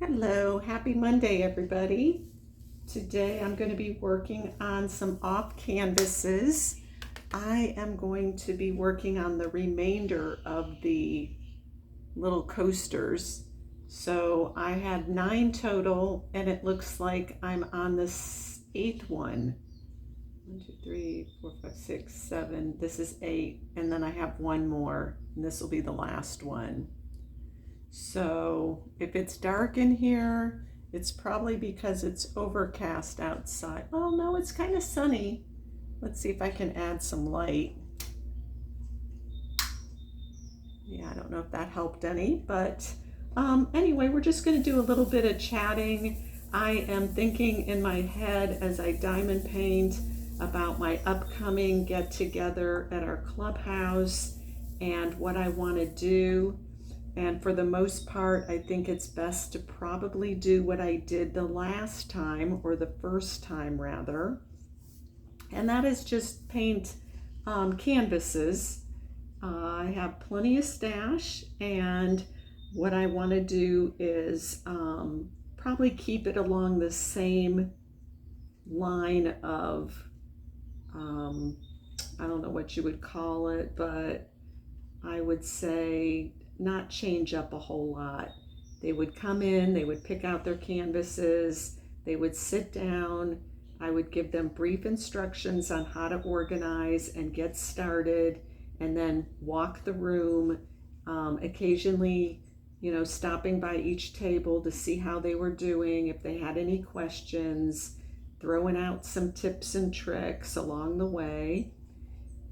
Hello, happy Monday, everybody. Today I'm going to be working on some off canvases. I am going to be working on the remainder of the little coasters. So I had 9 total, and it looks like I'm on this 8th one. 1, 2, 3, 4, 5, 6, 7. This is 8, and then I have one more, and this will be the last one. So if it's dark in here, it's probably because it's overcast outside. Oh no, it's kind of sunny. Let's see if I can add some light. Yeah, I don't know if that helped any, but anyway, we're just going to do a little bit of chatting. I am thinking in my head as I diamond paint about my upcoming get together at our clubhouse and what I want to do. And for the most part, I think it's best to probably do what I did the last time, or the first time rather. And that is just paint canvases. I have plenty of stash, and what I want to do is probably keep it along the same line of, I don't know what you would call it, but I would say not change up a whole lot. They would come in, they would pick out their canvases, they would sit down, I would give them brief instructions on how to organize and get started, and then walk the room, occasionally, stopping by each table to see how they were doing, if they had any questions, throwing out some tips and tricks along the way.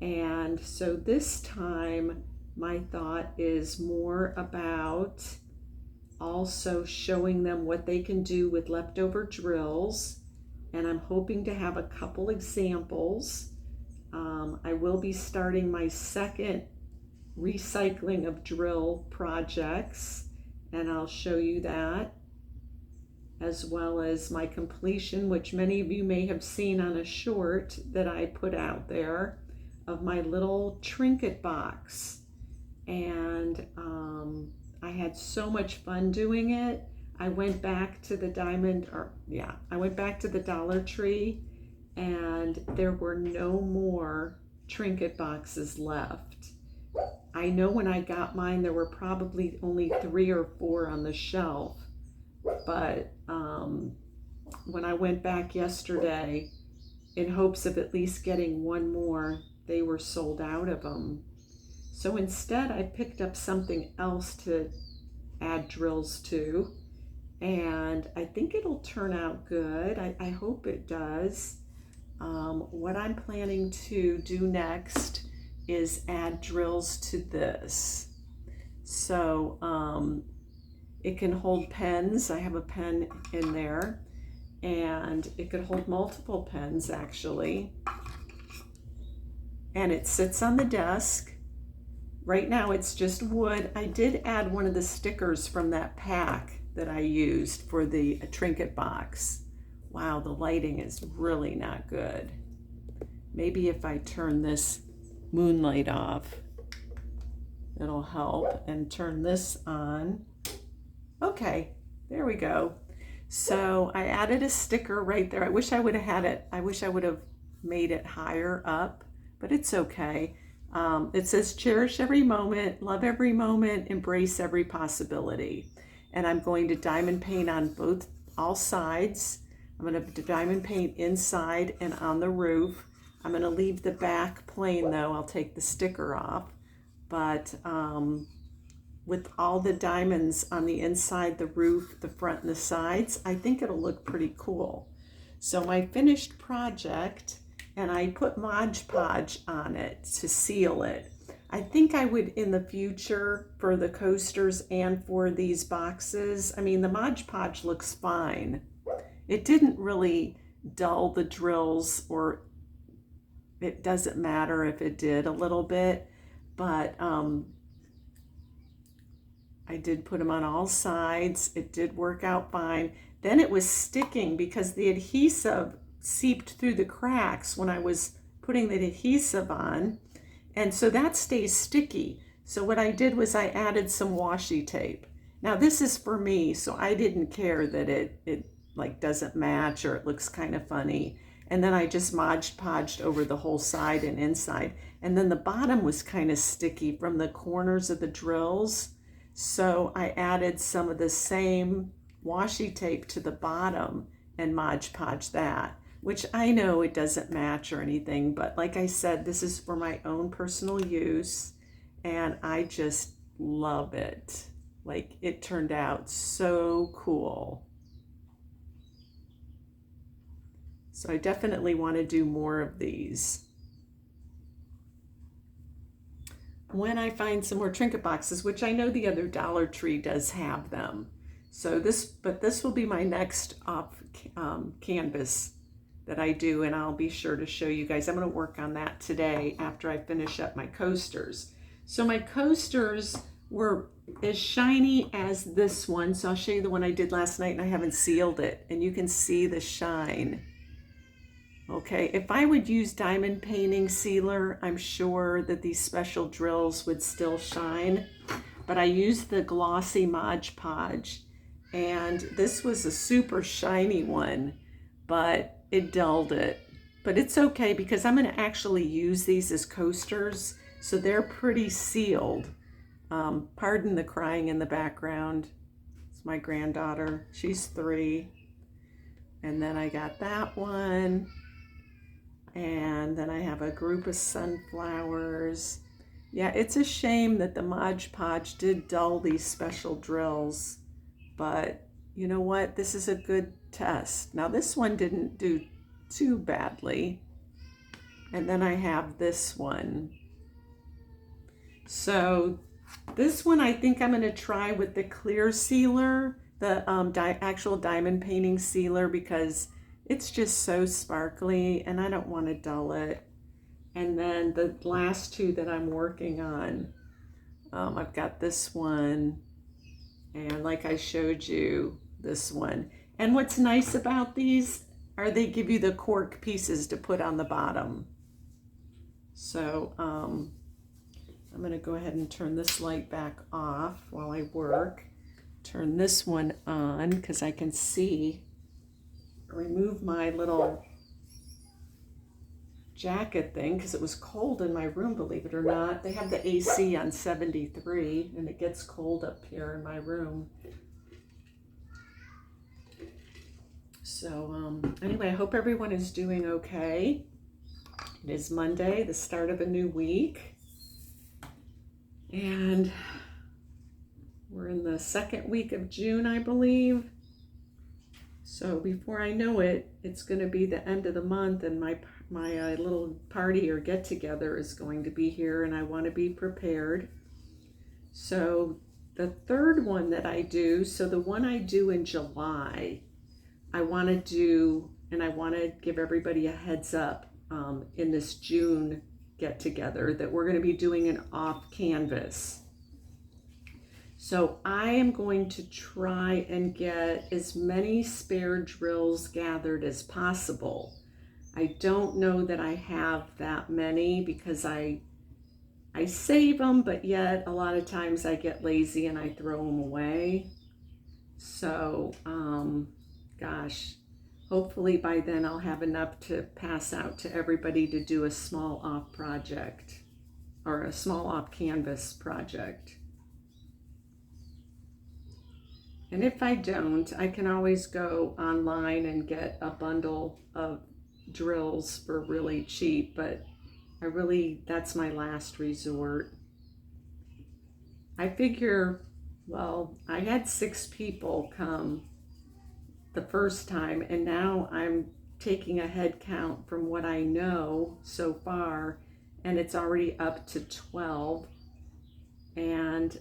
And so this time, my thought is more about also showing them what they can do with leftover drills. And I'm hoping to have a couple examples. I will be starting my second recycling of drill projects, and I'll show you that, as well as my completion, which many of you may have seen on a short that I put out there, of my little trinket box. And I had so much fun doing it. I went back to the Dollar Tree, and there were no more trinket boxes left. I know when I got mine, there were probably only 3 or 4 on the shelf, but when I went back yesterday in hopes of at least getting one more, they were sold out of them. So instead, I picked up something else to add drills to, and I think it'll turn out good. I hope it does. What I'm planning to do next is add drills to this. So it can hold pens. I have a pen in there, and it could hold multiple pens actually. And it sits on the desk. Right now it's just wood. I did add one of the stickers from that pack that I used for the trinket box. Wow, the lighting is really not good. Maybe if I turn this moonlight off, it'll help, and turn this on. Okay, there we go. So I added a sticker right there. I wish I would have had it. I wish I would have made it higher up, but it's okay. It says cherish every moment, love every moment, embrace every possibility. And I'm going to diamond paint on all sides. I'm going to diamond paint inside and on the roof. I'm going to leave the back plain though. I'll take the sticker off. But with all the diamonds on the inside, the roof, the front, and the sides, I think it'll look pretty cool. So my finished project, and I put Mod Podge on it to seal it. I think I would in the future for the coasters and for these boxes. I mean, the Mod Podge looks fine. It didn't really dull the drills, or it doesn't matter if it did a little bit, but I did put them on all sides. It did work out fine. Then it was sticking because the adhesive seeped through the cracks when I was putting the adhesive on, and so that stays sticky. So what I did was I added some washi tape, Now this is for me, so I didn't care that it like doesn't match or it looks kind of funny. And then I just Mod Podged over the whole side and inside. And then the bottom was kind of sticky from the corners of the drills. So I added some of the same washi tape to the bottom and Mod Podge that, which I know it doesn't match or anything, but like I said, this is for my own personal use and I just love it. Like, it turned out so cool. So I definitely want to do more of these. When I find some more trinket boxes, which I know the other Dollar Tree does have them. So this will be my next off canvas that I do, and I'll be sure to show you guys. I'm going to work on that today after I finish up my coasters. So my coasters were as shiny as this one. So I'll show you the one I did last night, and I haven't sealed it, and you can see the shine. Okay, if I would use diamond painting sealer, I'm sure that these special drills would still shine, but I used the glossy Mod Podge, and this was a super shiny one, but it dulled it. But it's okay because I'm going to actually use these as coasters, so they're pretty sealed. Pardon the crying in the background. It's my granddaughter. She's 3. And then I got that one. And then I have a group of sunflowers. Yeah, it's a shame that the Mod Podge did dull these special drills. But you know what? This is a good test. Now this one didn't do too badly. And then I have this one. So this one I think I'm going to try with the clear sealer, the actual diamond painting sealer, because it's just so sparkly and I don't want to dull it. And then the last 2 that I'm working on, I've got this one, and like I showed you, this one. And what's nice about these are they give you the cork pieces to put on the bottom. So I'm going to go ahead and turn this light back off while I work. Turn this one on because I can see. Remove my little jacket thing because it was cold in my room, believe it or not. They have the AC on 73 and it gets cold up here in my room. So anyway, I hope everyone is doing okay. It is Monday, the start of a new week. And we're in the 2nd week of June, I believe. So before I know it, it's going to be the end of the month, and my little party or get together is going to be here, and I want to be prepared. So the 3rd one that I do, so the one I do in July, I want to do, and I want to give everybody a heads up in this June get together that we're going to be doing an off canvas. So I am going to try and get as many spare drills gathered as possible. I don't know that I have that many because I save them, but yet a lot of times I get lazy and I throw them away. So, gosh, hopefully by then I'll have enough to pass out to everybody to do a small off project or a small off canvas project. And if I don't, I can always go online and get a bundle of drills for really cheap, but that's my last resort. I figure, well, I had 6 people come the first time, and now I'm taking a head count from what I know so far, and it's already up to 12. And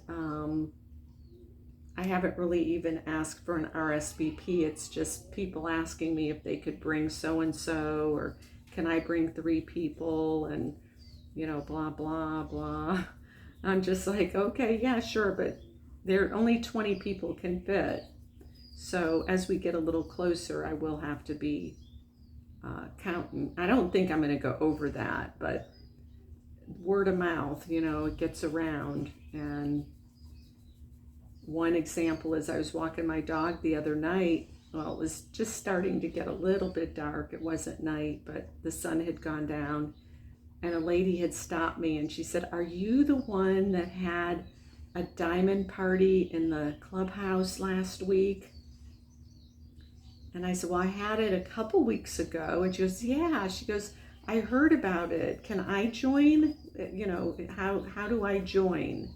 I haven't really even asked for an RSVP. It's just people asking me if they could bring so-and-so, or can I bring 3 people, and you know, blah, blah, blah. I'm just like, okay, yeah, sure, but there only 20 people can fit. So as we get a little closer, I will have to be counting. I don't think I'm going to go over that, but word of mouth, you know, it gets around, and one example is I was walking my dog the other night. Well, it was just starting to get a little bit dark. It wasn't night, but the sun had gone down. And a lady had stopped me and she said, "Are you the one that had a diamond party in the clubhouse last week?" And I said, "Well, I had it a couple weeks ago." And she goes, "Yeah." She goes, "I heard about it. Can I join? You know, how do I join?"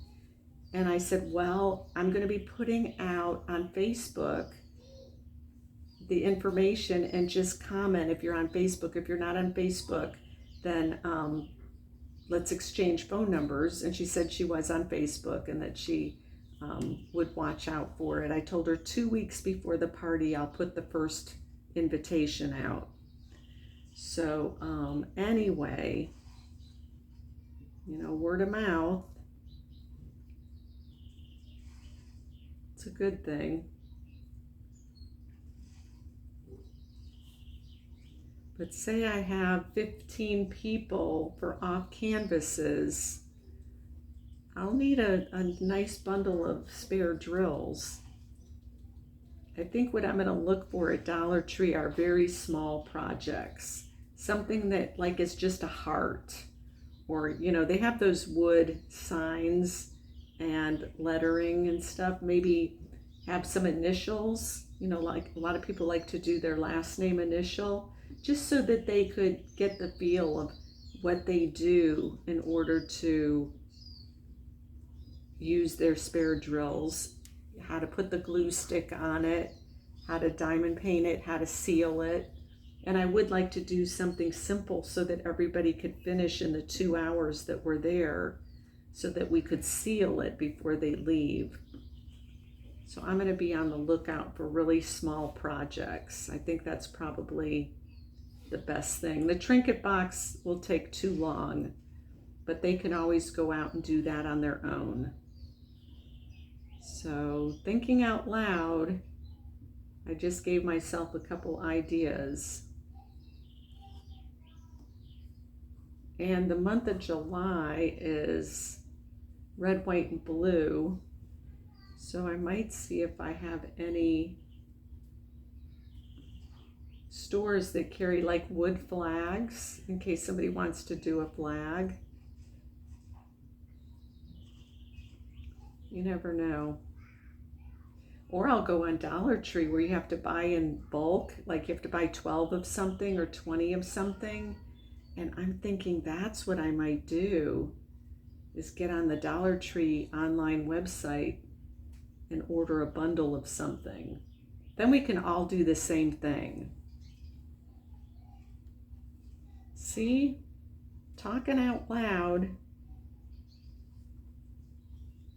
And I said, "Well, I'm going to be putting out on Facebook the information, and just comment if you're on Facebook. If you're not on Facebook, then let's exchange phone numbers." And she said she was on Facebook and that she would watch out for it. I told her 2 weeks before the party, I'll put the first invitation out. So anyway, you know, word of mouth, it's a good thing. But say I have 15 people for off canvases, I'll need a nice bundle of spare drills. I think what I'm going to look for at Dollar Tree are very small projects. Something that like is just a heart, or, you know, they have those wood signs and lettering and stuff. Maybe have some initials, you know, like a lot of people like to do their last name initial, just so that they could get the feel of what they do in order to use their spare drills, how to put the glue stick on it, how to diamond paint it, how to seal it. And I would like to do something simple so that everybody could finish in the 2 hours that we're there, so that we could seal it before they leave. So I'm going to be on the lookout for really small projects. I think that's probably the best thing. The trinket box will take too long, but they can always go out and do that on their own. So thinking out loud, I just gave myself a couple ideas. And the month of July is red, white, and blue. So I might see if I have any stores that carry like wood flags in case somebody wants to do a flag. You never know. Or I'll go on Dollar Tree where you have to buy in bulk, like you have to buy 12 of something or 20 of something. And I'm thinking that's what I might do, is get on the Dollar Tree online website and order a bundle of something. Then we can all do the same thing. See? Talking out loud.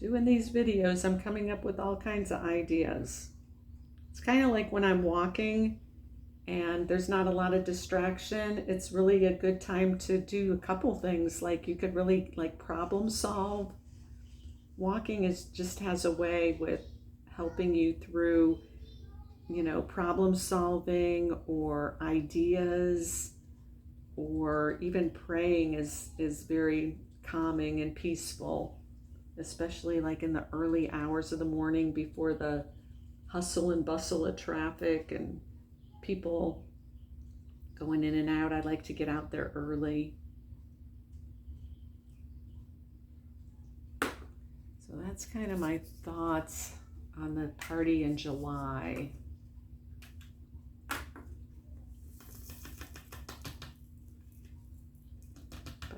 Doing these videos, I'm coming up with all kinds of ideas. It's kind of like when I'm walking and there's not a lot of distraction. It's really a good time to do a couple things. Like you could really like problem solve. Walking just has a way with helping you through, you know, problem solving or ideas, or even praying is very calming and peaceful, especially like in the early hours of the morning before the hustle and bustle of traffic and people going in and out. I like to get out there early. So that's kind of my thoughts on the party in July. But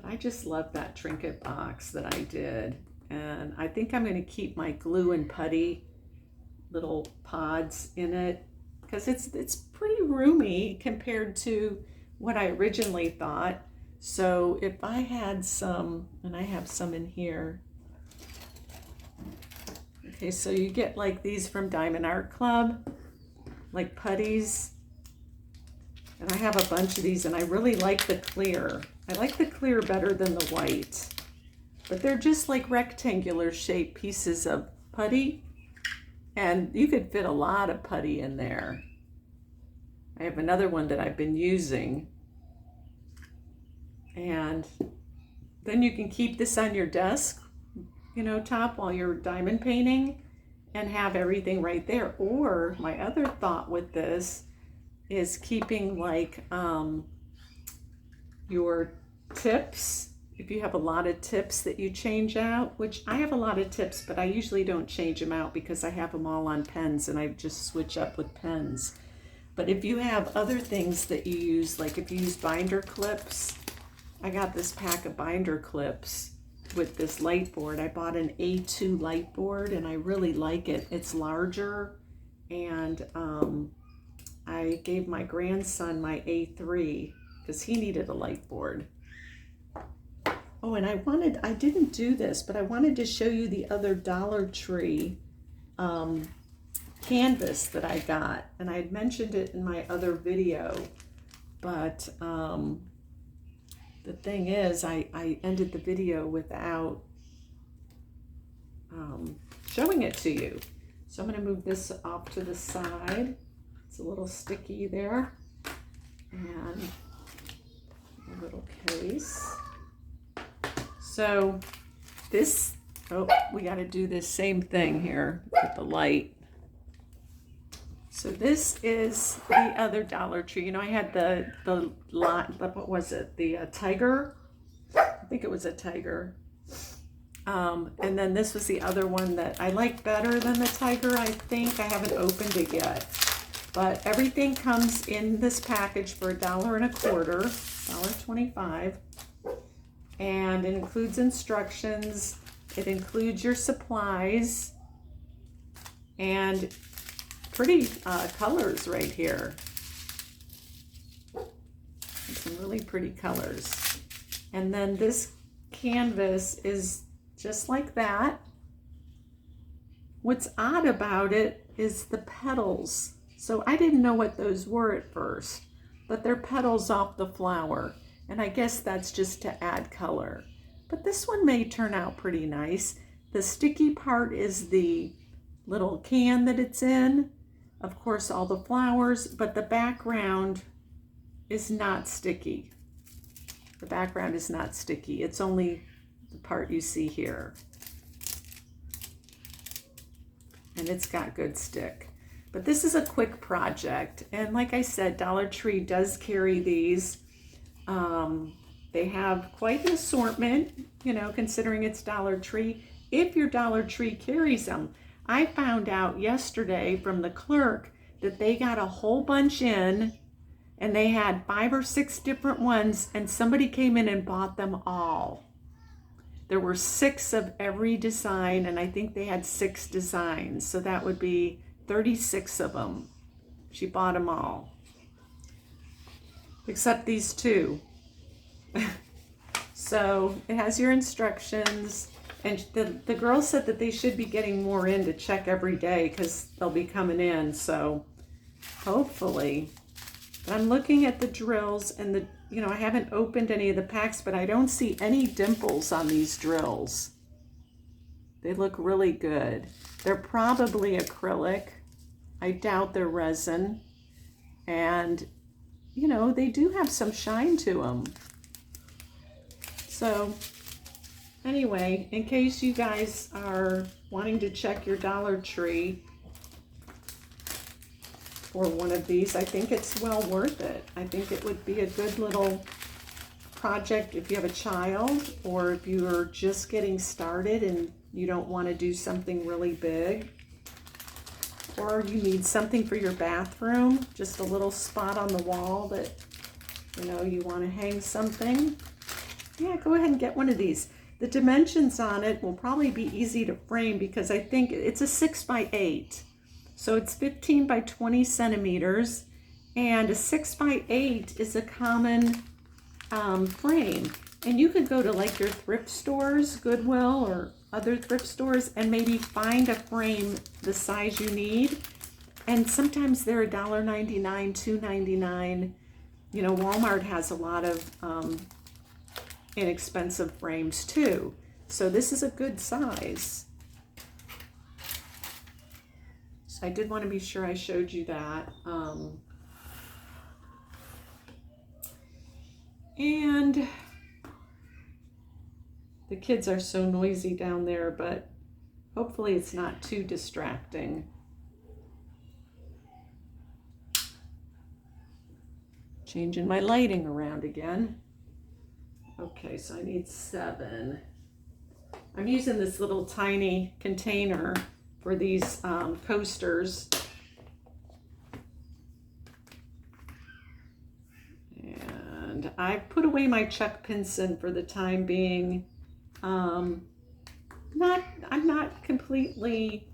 I just love that trinket box that I did. And I think I'm going to keep my glue and putty little pods in it, because it's pretty roomy compared to what I originally thought. So if I had some, and I have some in here. Okay, so you get like these from Diamond Art Club, like putties. And I have a bunch of these, and I really like the clear. I like the clear better than the white. But they're just like rectangular shaped pieces of putty. And you could fit a lot of putty in there. I have another one that I've been using. And then you can keep this on your desk, you know, top while you're diamond painting. and have everything right there. Or my other thought with this is keeping like your tips. If you have a lot of tips that you change out, which I have a lot of tips, but I usually don't change them out because I have them all on pens and I just switch up with pens. But if you have other things that you use, like if you use binder clips, I got this pack of binder clips with this light board. I bought an A2 light board and I really like it. It's larger, and I gave my grandson my A3 because he needed a light board. Oh, and I didn't do this, but I wanted to show you the other Dollar Tree canvas that I got. And I had mentioned it in my other video, but the thing is, I ended the video without showing it to you. So I'm going to move this off to the side. It's a little sticky there. And a little case. So this, oh, we got to do this same thing here with the light. So this is the other Dollar Tree. You know, I had the what was it? The tiger. I think it was a tiger. And then this was the other one that I like better than the tiger. I think I haven't opened it yet. But everything comes in this package for $1.25, $1.25. And it includes instructions. It includes your supplies. And pretty colors right here. Some really pretty colors. And then this canvas is just like that. What's odd about it is the petals. So I didn't know what those were at first, but they're petals off the flower. And I guess that's just to add color. But this one may turn out pretty nice. The sticky part is the little can that it's in. Of course, all the flowers, but the background is not sticky. The background is not sticky. It's only the part you see here. And it's got good stick. But this is a quick project. And like I said, Dollar Tree does carry these. They have quite an assortment, you know, considering it's Dollar Tree. If your Dollar Tree carries them. I found out yesterday from the clerk that they got a whole bunch in and they had 5 or 6 different ones, and somebody came in and bought them all. There were 6 of every design, and I think they had 6 designs. So that would be 36 of them. She bought them all. Except these 2. So it has your instructions. And the girl said that they should be getting more in to check every day because they'll be coming in. So hopefully. But I'm looking at the drills and I haven't opened any of the packs, but I don't see any dimples on these drills. They look really good. They're probably acrylic. I doubt they're resin. And, they do have some shine to them. So anyway, in case you guys are wanting to check your Dollar Tree for one of these, I think it's well worth it. I think it would be a good little project if you have a child or if you're just getting started and you don't want to do something really big. Or you need something for your bathroom, just a little spot on the wall that, you want to hang something. Yeah, go ahead and get one of these. The dimensions on it will probably be easy to frame because I think it's a 6x8. So it's 15 by 20 centimeters, and a 6x8 is a common frame. And you could go to like your thrift stores, Goodwill or other thrift stores, and maybe find a frame the size you need. And sometimes they're $1.99, $2.99. Walmart has a lot of inexpensive frames too. So this is a good size. So I did want to be sure I showed you that. And the kids are so noisy down there, but Hopefully it's not too distracting. Changing my lighting around again. Okay, so I need 7. I'm using this little tiny container for these coasters. And I've put away my Chuck Pinson for the time being. I'm not completely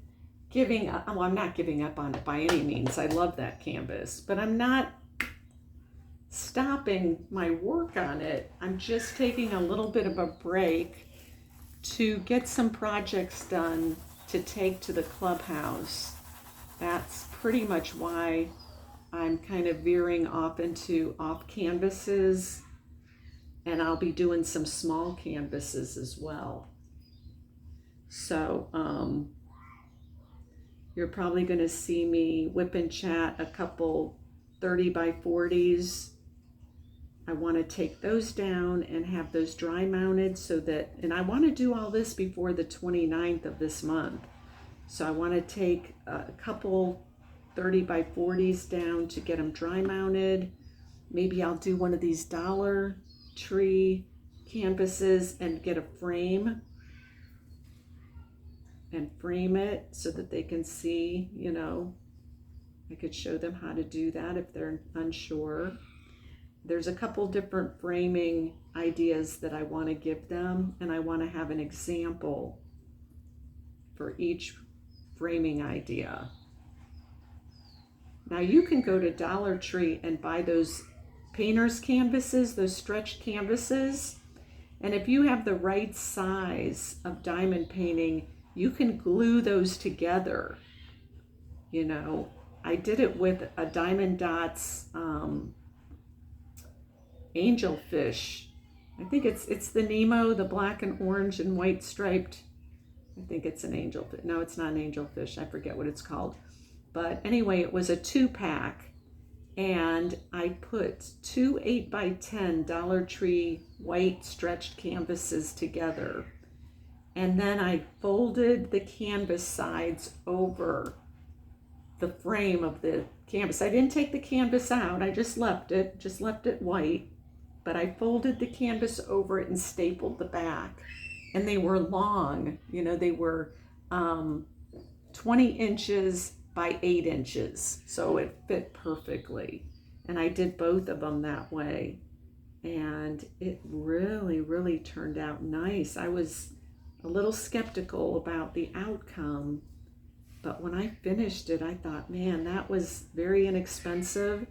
giving up. Well, I'm not giving up on it by any means. I love that canvas, but I'm not stopping my work on it. I'm just taking a little bit of a break to get some projects done to take to the clubhouse. That's pretty much why I'm kind of veering off into off canvases, and I'll be doing some small canvases as well. So you're probably going to see me whip and chat a couple 30 by 40s. I want to take those down and have those dry mounted so that, and I want to do all this before the 29th of this month. So I want to take a couple 30 by 40s down to get them dry mounted. Maybe I'll do one of these Dollar Tree canvases and get a frame and frame it so that they can see, you know, I could show them how to do that if they're unsure. There's a couple different framing ideas that I want to give them, and I want to have an example for each framing idea. Now you can go to Dollar Tree and buy those painter's canvases, those stretched canvases, and if you have the right size of diamond painting, you can glue those together. You know, I did it with a Diamond Dots angelfish. I think it's the Nemo, the black and orange and white striped. I think it's an angelfish. No, it's not an angelfish. I forget what it's called. But anyway, it was a 2-pack, and I put 2 8x10 Dollar Tree white stretched canvases together, and then I folded the canvas sides over the frame of the canvas. I didn't take the canvas out. I just left it white, but I folded the canvas over it and stapled the back. And they were long, you know, they were 20 inches by 8 inches. So it fit perfectly. And I did both of them that way. And it really, really turned out nice. I was a little skeptical about the outcome, but when I finished it, I thought, man, that was very inexpensive.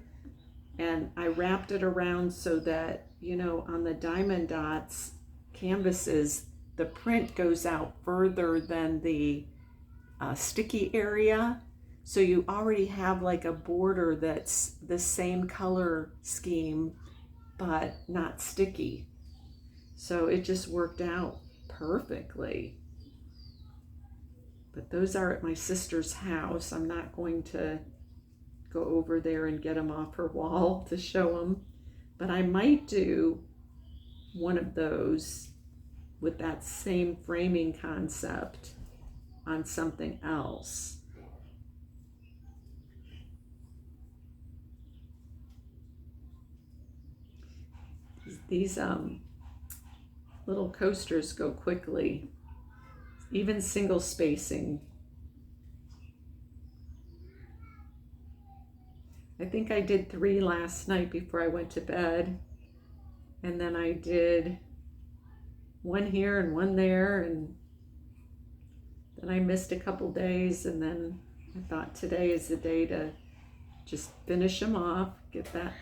And I wrapped it around so that, you know, on the Diamond Dots canvases, the print goes out further than the sticky area. So you already have like a border that's the same color scheme, but not sticky. So it just worked out perfectly. But those are at my sister's house. I'm not going to go over there and get them off her wall to show them, but I might do one of those with that same framing concept on something else. These little coasters go quickly, even single spacing. I think I did 3 last night before I went to bed, and then I did 1 here and 1 there, and then I missed a couple days, and then I thought today is the day to just finish them off, get that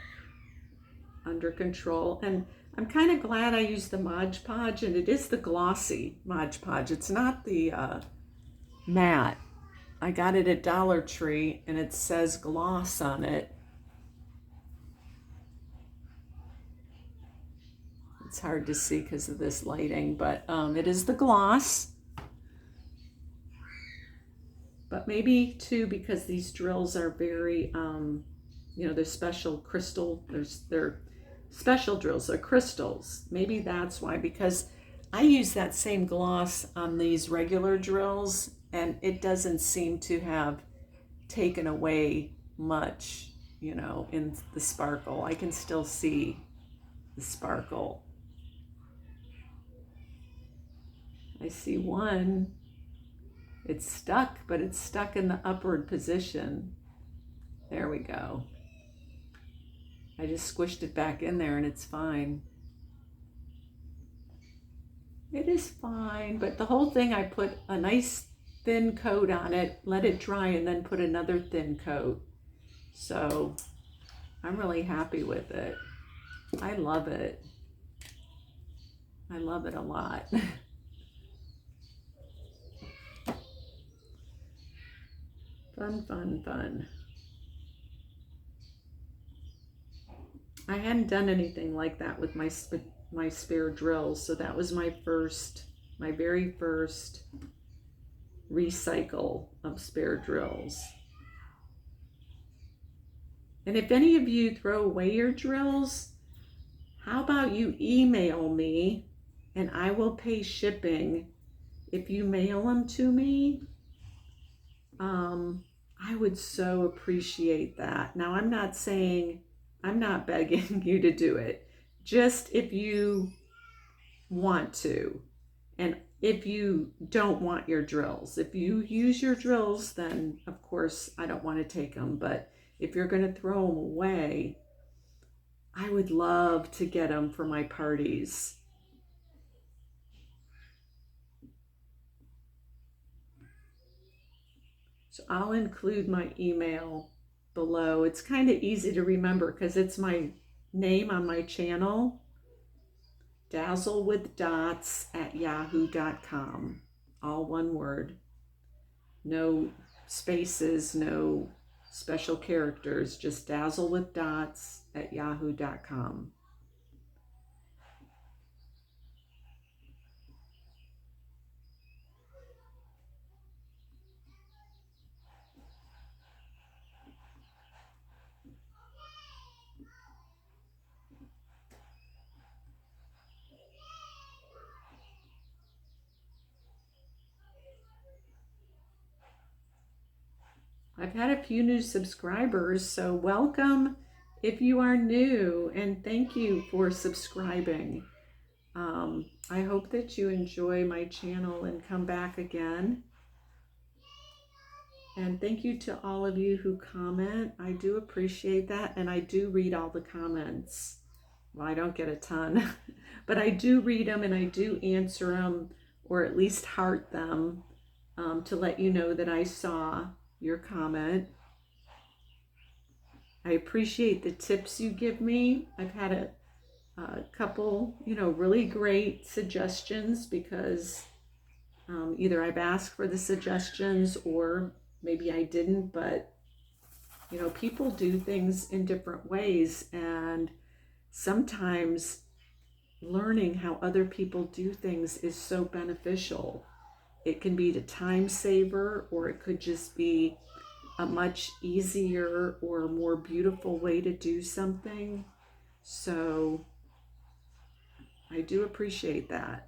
under control. And I'm kind of glad I used the Mod Podge, and it is the glossy Mod Podge. It's not the matte. I got it at Dollar Tree, and it says gloss on it. It's hard to see because of this lighting, but it is the gloss. But maybe too, because these drills are very, you know, they're special crystal. They're special drills. They're crystals. Maybe that's why, because I use that same gloss on these regular drills, And it doesn't seem to have taken away much, you know, in the sparkle. I can still see the sparkle. I see one. It's stuck, but it's stuck in the upward position. There we go. I just squished it back in there and it's fine. It is fine, but the whole thing, I put a nice thin coat on it, let it dry, and then put another thin coat. So I'm really happy with it. I love it. I love it a lot. Fun, fun, fun. I hadn't done anything like that with my spare drills, so that was my very first recycle of spare drills. And if any of you throw away your drills, how about you email me and I will pay shipping if you mail them to me. I would so appreciate that. Now, I'm not begging you to do it. Just if you want to. And if you don't want your drills, if you use your drills, then of course I don't want to take them. But if you're going to throw them away, I would love to get them for my parties. So I'll include my email below. It's kind of easy to remember because it's my name on my channel, Dazzlwwithdots@yahoo.com. All one word. No spaces, no special characters, just Dazzlwwithdots@yahoo.com. I've had a few new subscribers, so welcome if you are new, and thank you for subscribing. I hope that you enjoy my channel and come back again. And thank you to all of you who comment. I do appreciate that, and I do read all the comments. Well, I don't get a ton, but I do read them and I do answer them, or at least heart them, to let you know that I saw your comment. I appreciate the tips you give me. I've had a couple, really great suggestions because either I've asked for the suggestions or maybe I didn't, but people do things in different ways, and sometimes learning how other people do things is so beneficial. It can be a time saver, or it could just be a much easier or more beautiful way to do something. So I do appreciate that.